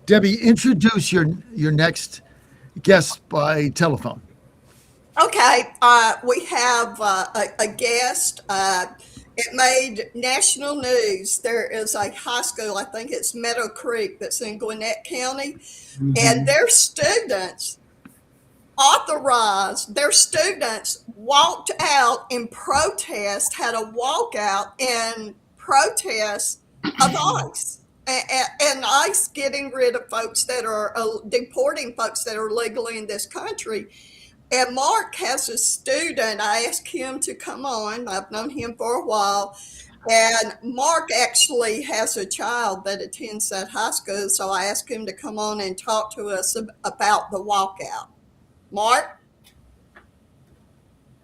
Debbie, introduce your next guest by telephone. Okay, we have a guest. It made national news. There is a high school, I think it's Meadow Creek, that's in Gwinnett County, and their students walked out in protest, had a walkout in protest of ICE. And ICE getting rid of folks that are deporting folks that are legally in this country. And Mark has a student. I asked him to come on. I've known him for a while. And Mark actually has a child that attends that high school. So I asked him to come on and talk to us about the walkout. Mark?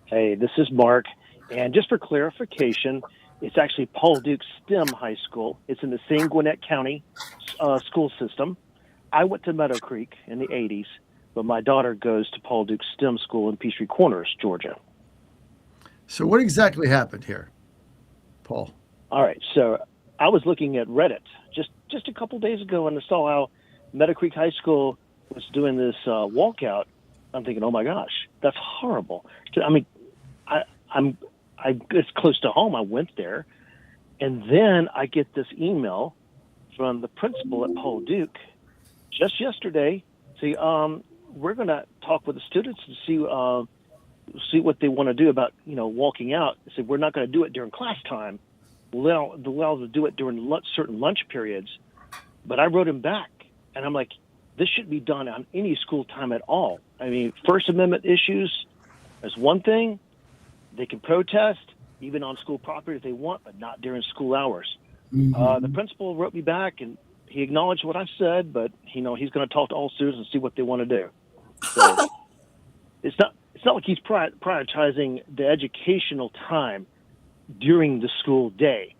Hey, this is Mark. And just for clarification, it's actually Paul Duke STEM High School. It's in the same Gwinnett County school system. I went to Meadow Creek in the 80s. But my daughter goes to Paul Duke STEM School in Peachtree Corners, Georgia. So what exactly happened here, Paul? All right. So I was looking at Reddit just a couple days ago, and I saw how Meadow Creek High School was doing this walkout. I'm thinking, oh my gosh, that's horrible. I mean, it's close to home. I went there, and then I get this email from the principal at Paul Duke just yesterday. See, we're going to talk with the students to see what they want to do about, walking out. They said, we're not going to do it during class time. We'll allow them to do it during certain lunch periods. But I wrote him back, and I'm like, this shouldn't be done on any school time at all. I mean, First Amendment issues is one thing. They can protest, even on school property if they want, but not during school hours. The principal wrote me back, and he acknowledged what I said, but he's going to talk to all students and see what they want to do. So it's not like he's prioritizing the educational time during the school day.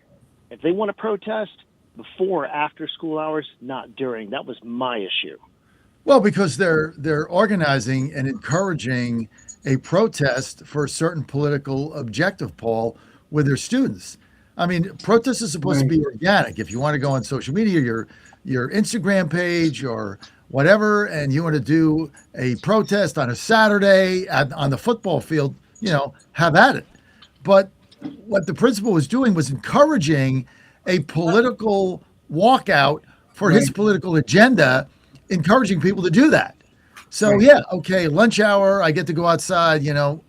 If they want to protest before or after school hours, not during. That was my issue. Well, because they're organizing and encouraging a protest for a certain political objective, Paul, with their students. I mean, protest is supposed to be organic. If you want to go on social media, your Instagram page or whatever, and you want to do a protest on a Saturday on the football field, have at it. But what the principal was doing was encouraging a political walkout for his political agenda, encouraging people to do that. So, okay, lunch hour, I get to go outside,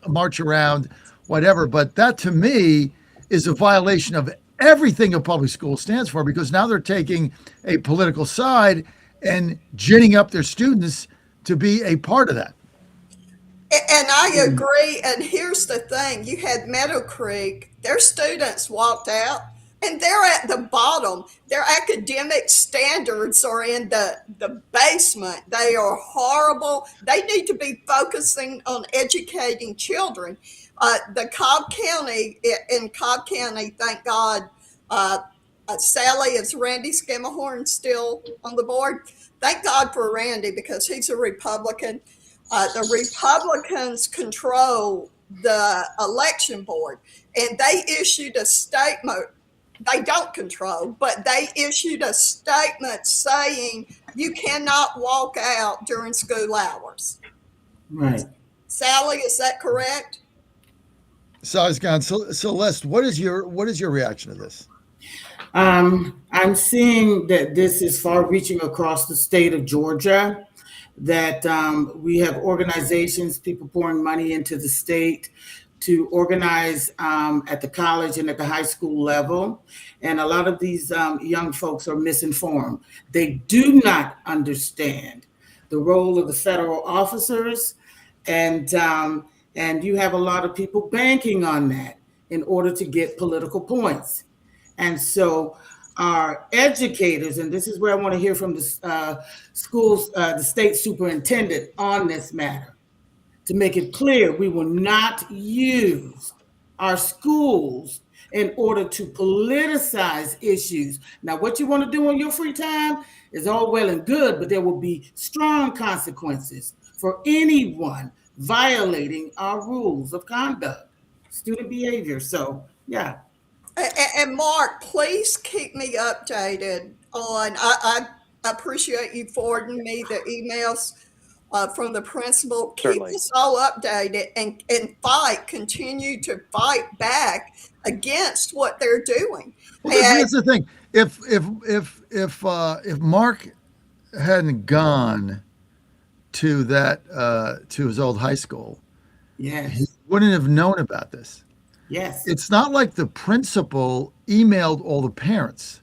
march around, whatever. But that, to me, is a violation of everything a public school stands for, because now they're taking a political side and ginning up their students to be a part of that. And I agree. And here's the thing. You had Meadow Creek, their students walked out, and they're at the bottom. Their academic standards are in the basement. They are horrible. They need to be focusing on educating children. In Cobb County, thank God, Sally, is Randy Skimmerhorn still on the board? Thank God for Randy, because he's a Republican. The Republicans control the election board, and they issued a statement. They don't control, but they issued a statement saying you cannot walk out during school hours. Right. Sally, is that correct? Celeste, what is your reaction to this? I'm seeing that this is far-reaching across the state of Georgia, that we have organizations, people pouring money into the state to organize at the college and at the high school level. And a lot of these young folks are misinformed. They do not understand the role of the federal officers, and you have a lot of people banking on that in order to get political points. And so our educators, and this is where I want to hear from the schools, the state superintendent on this matter, to make it clear we will not use our schools in order to politicize issues. Now, what you want to do in your free time is all well and good, but there will be strong consequences for anyone violating our rules of conduct, student behavior. So, yeah. And Mark, please keep me updated on. I appreciate you forwarding me the emails from the principal. Keep Certainly. us all updated and continue to fight back against what they're doing. Well, And here's the thing: if Mark hadn't gone to to his old high school, he Yes. wouldn't have known about this. Yes. It's not like the principal emailed all the parents,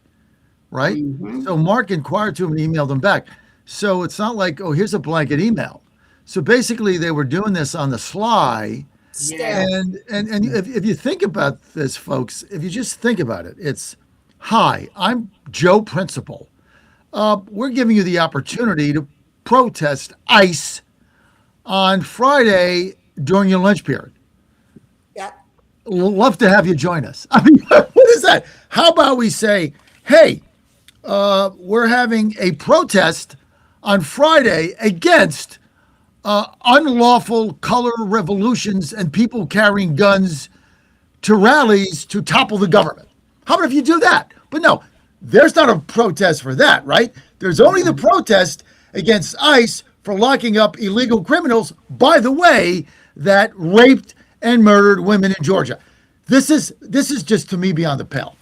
right? Hmm. So Mark inquired to him and emailed them back. So it's not like, oh, here's a blanket email. So basically, they were doing this on the sly. step. Yes. And if you think about this, folks, if you just think about it, it's, hi, I'm Joe Principal. We're giving you the opportunity to protest ICE on Friday during your lunch period. Yeah. Love to have you join us. I mean, what is that? How about we say, hey, we're having a protest on Friday against unlawful color revolutions and people carrying guns to rallies to topple the government. How about if you do that? But no, there's not a protest for that, right? There's only the protest against ICE for locking up illegal criminals, by the way, that raped and murdered women in Georgia. This is just, to me, beyond the pale.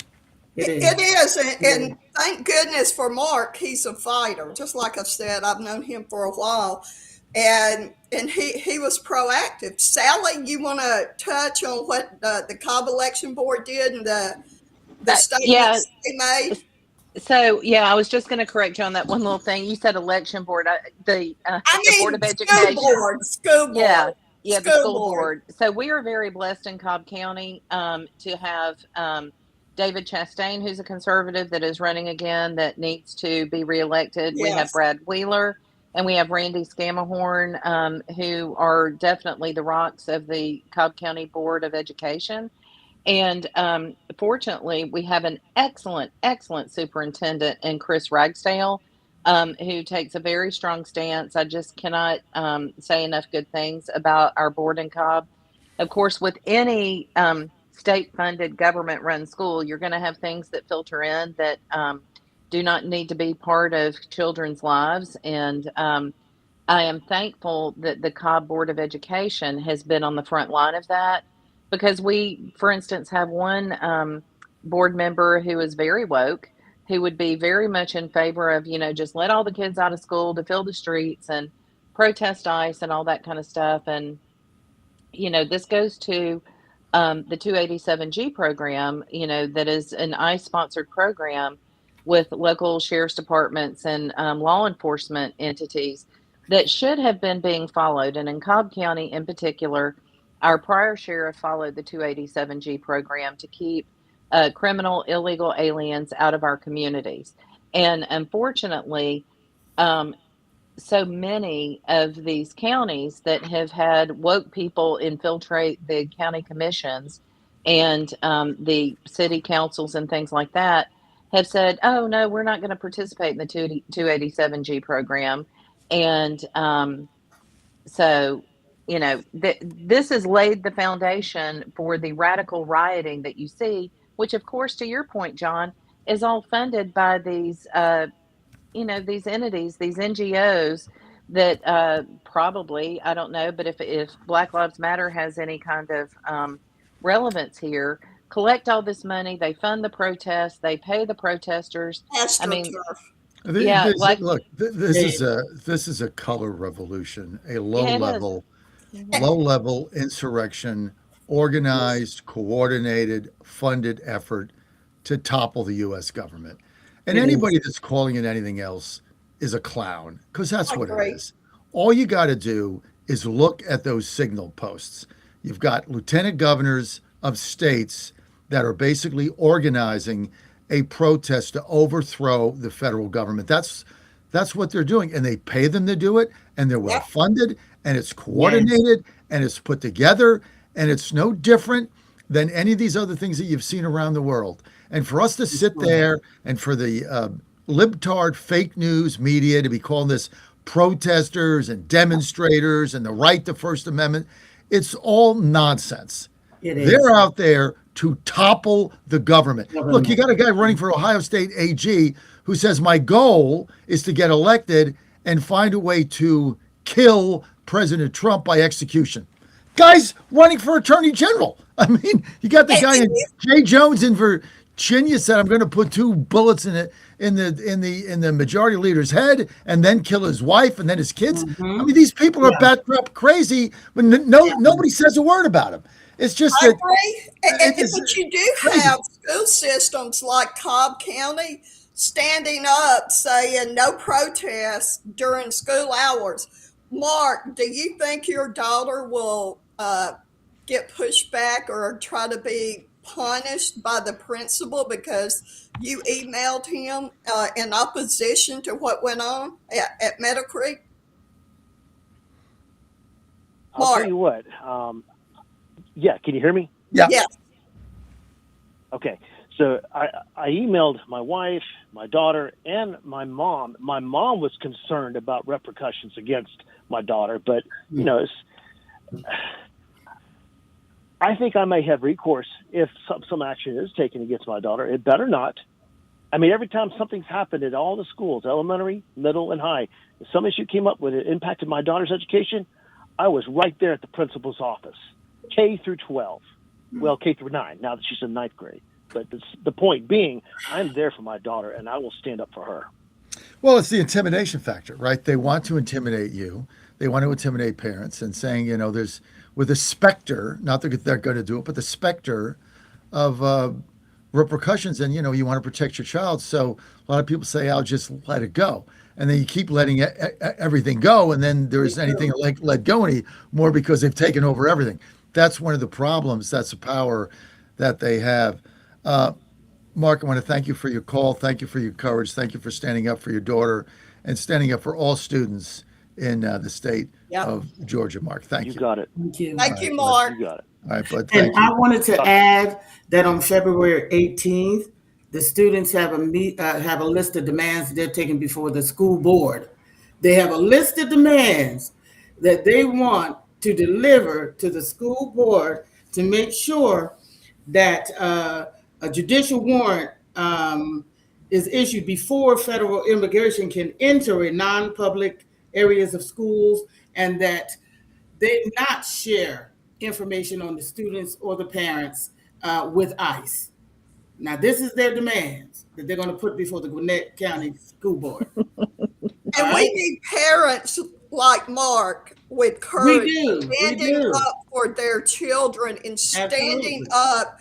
It is, and thank goodness for Mark. He's a fighter. Just like I said, I've known him for a while, and he was proactive. Sally, you want to touch on what the Cobb Election Board did and the Yeah. statements they made? So yeah, I was just going to correct you on that one little thing. You said election board, the Board of School Education. board, school board. Yeah, yeah, the School school board. board. So we are very blessed in Cobb County to have David Chastain, who's a conservative that is running again, that needs to be reelected. We have Yes. Brad Wheeler and we have Randy Scamahorn, who are definitely the rocks of the Cobb County Board of Education. And fortunately, we have an excellent, excellent superintendent in Chris Ragsdale, who takes a very strong stance. I just cannot say enough good things about our board in Cobb. Of course, with any state funded government run school, you're going to have things that filter in that do not need to be part of children's lives. And I am thankful that the Cobb Board of Education has been on the front line of that because we, for instance, have one board member who is very woke, who would be very much in favor of, just let all the kids out of school to fill the streets and protest ICE and all that kind of stuff. And, this goes to the 287G program, that is an ICE sponsored program with local sheriff's departments and law enforcement entities that should have been being followed. And in Cobb County in particular, our prior sheriff followed the 287G program to keep criminal illegal aliens out of our communities. And unfortunately, so many of these counties that have had woke people infiltrate the county commissions and the city councils and things like that have said, oh, no, we're not going to participate in the 287G program. And so, this has laid the foundation for the radical rioting that you see, which, of course, to your point, John, is all funded by these these entities, these NGOs that probably, I don't know, but if Black Lives Matter has any kind of relevance here, collect all this money, they fund the protests, they pay the protesters. I mean, AstroTurf. yeah, like, Look, this is a color revolution, a yeah, it is. low level insurrection, organized, coordinated, funded effort to topple the U.S. government. And It is. anybody that's calling it anything else is a clown, because that's I what it agree. is. All you got to do is look at those signal posts. You've got lieutenant governors of states that are basically organizing a protest to overthrow the federal government. That's what they're doing, and they pay them to do it, and they're well Yep. funded, and it's coordinated, and it's put together, and it's no different than any of these other things that you've seen around the world. And for us to sit there and for the libtard fake news media to be calling this protesters and demonstrators and the right to First Amendment, it's all nonsense. It is. They're out there to topple the government. Look, you got a guy running for Ohio State AG who says, my goal is to get elected and find a way to kill President Trump by execution. Guy's running for attorney general. I mean, you got the guy in Jay Jones in Virginia said, I'm going to put 2 bullets in the majority leader's head and then kill his wife and then his kids. I mean, these people are bat crap crazy, but nobody says a word about him. It's just I that agree. But you do crazy. have school systems like Cobb County standing up saying no protest during school hours. Mark, do you think your daughter will get pushed back or try to be punished by the principal because you emailed him in opposition to what went on at Meadow Creek? I'll tell you what. Yeah, can you hear me? Yeah. Yes. Okay. So I emailed my wife, my daughter, and my mom. My mom was concerned about repercussions against my daughter, but I think I may have recourse if some action is taken against my daughter. It better not. I mean, every time something's happened at all the schools, elementary, middle, and high, if some issue came up with it impacted my daughter's education, I was right there at the principal's office, K through 12. Well, K through 9, now that she's in 9th grade. But the point being, I'm there for my daughter, and I will stand up for her. Well, it's the intimidation factor, right? They want to intimidate you. They want to intimidate parents and saying, there's with a specter, not that they're going to do it, but the specter of repercussions. And, you want to protect your child. So a lot of people say, I'll just let it go. And then you keep letting everything go. And then there isn't anything to let go anymore because they've taken over everything. That's one of the problems. That's the power that they have. Mark, I want to thank you for your call. Thank you for your courage. Thank you for standing up for your daughter and standing up for all students in the state of Georgia. Mark, thank you. You got it. Thank you. Thank you, Mark. You got it. All right, bud. And Thank you. I wanted to add that on February 18th, the students have a list of demands they're taking before the school board. They have a list of demands that they want to deliver to the school board to make sure that a judicial warrant is issued before federal immigration can enter in non-public areas of schools, and that they not share information on the students or the parents with ICE. Now, this is their demands that they're going to put before the Gwinnett County School Board. And we need parents like Mark with courage, standing up for their children and standing up,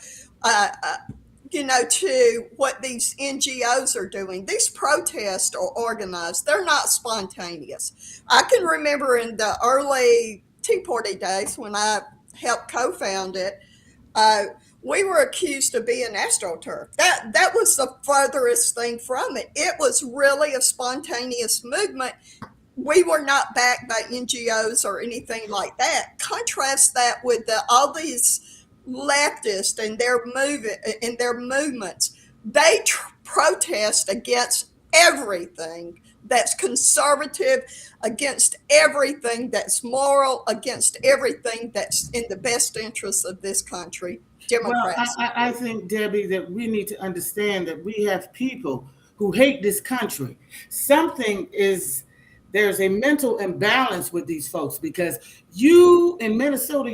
to what these NGOs are doing. These protests are organized. They're not spontaneous. I can remember in the early Tea Party days when I helped co-found it, we were accused of being astroturf. That was the furthest thing from it. It was really a spontaneous movement. We were not backed by NGOs or anything like that. Contrast that with all these leftists and their movements. They protest against everything that's conservative, against everything that's moral, against everything that's in the best interest of this country. Democrats. Well, I think, Debbie, that we need to understand that we have people who hate this country. There's a mental imbalance with these folks, because you in Minnesota,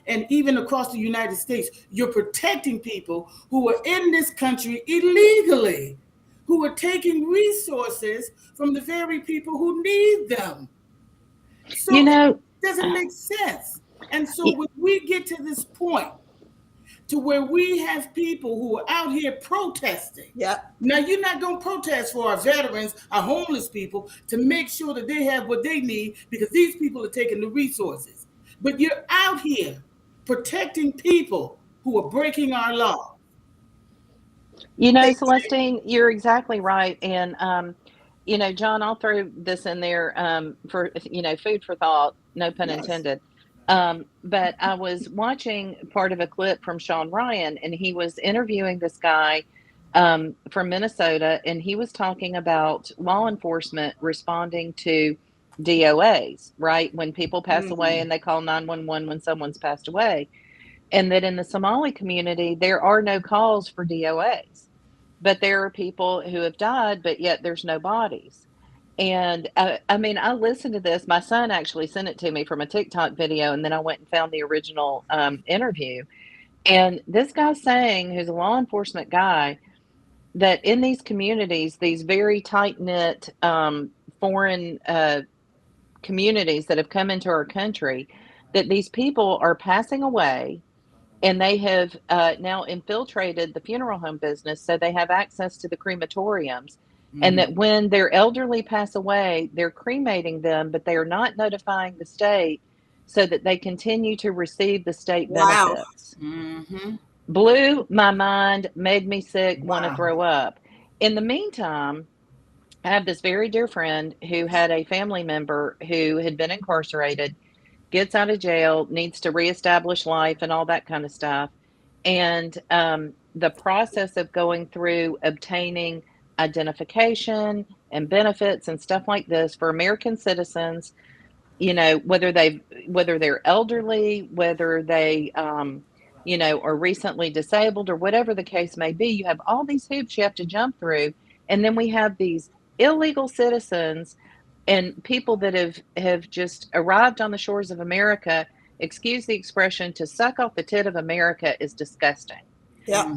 and even across the United States, you're protecting people who are in this country illegally, who are taking resources from the very people who need them. So it doesn't make sense. And so when we get to this point to where we have people who are out here protesting. Yeah. Now, you're not going to protest for our veterans, our homeless people, to make sure that they have what they need, because these people are taking the resources. But you're out here protecting people who are breaking our law. Celestine, you're exactly right. And, John, I'll throw this in there for, food for thought, no pun intended. But I was watching part of a clip from Sean Ryan, and he was interviewing this guy from Minnesota, and he was talking about law enforcement responding to DOAs, right? When people pass away and they call 911 when someone's passed away. And that in the Somali community, there are no calls for DOAs. but there are people who have died, but yet there's no bodies. And I mean, I listened to this. My son actually sent it to me from a TikTok video, and then I went and found the original interview. And this guy's saying, who's a law enforcement guy, that in these communities, these very tight knit foreign communities that have come into our country, that these people are passing away, and they have now infiltrated the funeral home business, so they have access to the crematoriums. And that when their elderly pass away, they're cremating them, but they are not notifying the state so that they continue to receive the state Wow. benefits. Mm-hmm. Blew my mind, made me sick, want to Wow. throw up. In the meantime, I have this very dear friend who had a family member who had been incarcerated, gets out of jail, needs to reestablish life and all that kind of stuff. And the process of going through obtaining identification and benefits and stuff like this for American citizens, you know, whether they're elderly, whether they you know, are recently disabled or whatever the case may be, you have all these hoops you have to jump through. And then we have these illegal citizens and people that have just arrived on the shores of America. Excuse the expression, to suck off the tit of America is disgusting. Yeah.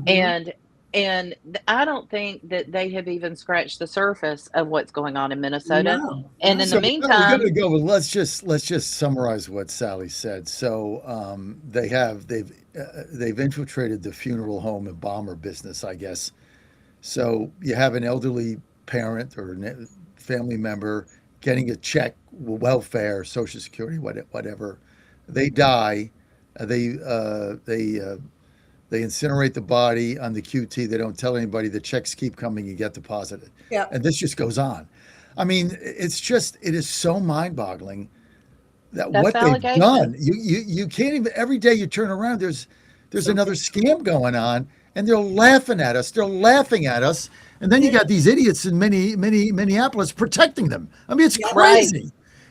And I don't think that they have even scratched the surface of what's going on in Minnesota. No. And in So the meantime, we're gonna go. Let's just summarize what Sally said. So they've infiltrated the funeral home and bomber business, I guess. So you have an elderly parent or family member getting a check, welfare, Social Security, whatever. They die. They incinerate the body on the QT. They don't tell anybody. The checks keep coming. You get deposited. Yeah. And this just goes on. I mean, it is so mind-boggling that that's what the they've done. allegation. You can't even. Every day you turn around, there's another scam going on, and they're laughing at us. They're laughing at us, and then you got these idiots in Minneapolis protecting them. I mean, it's Yeah. Right. crazy.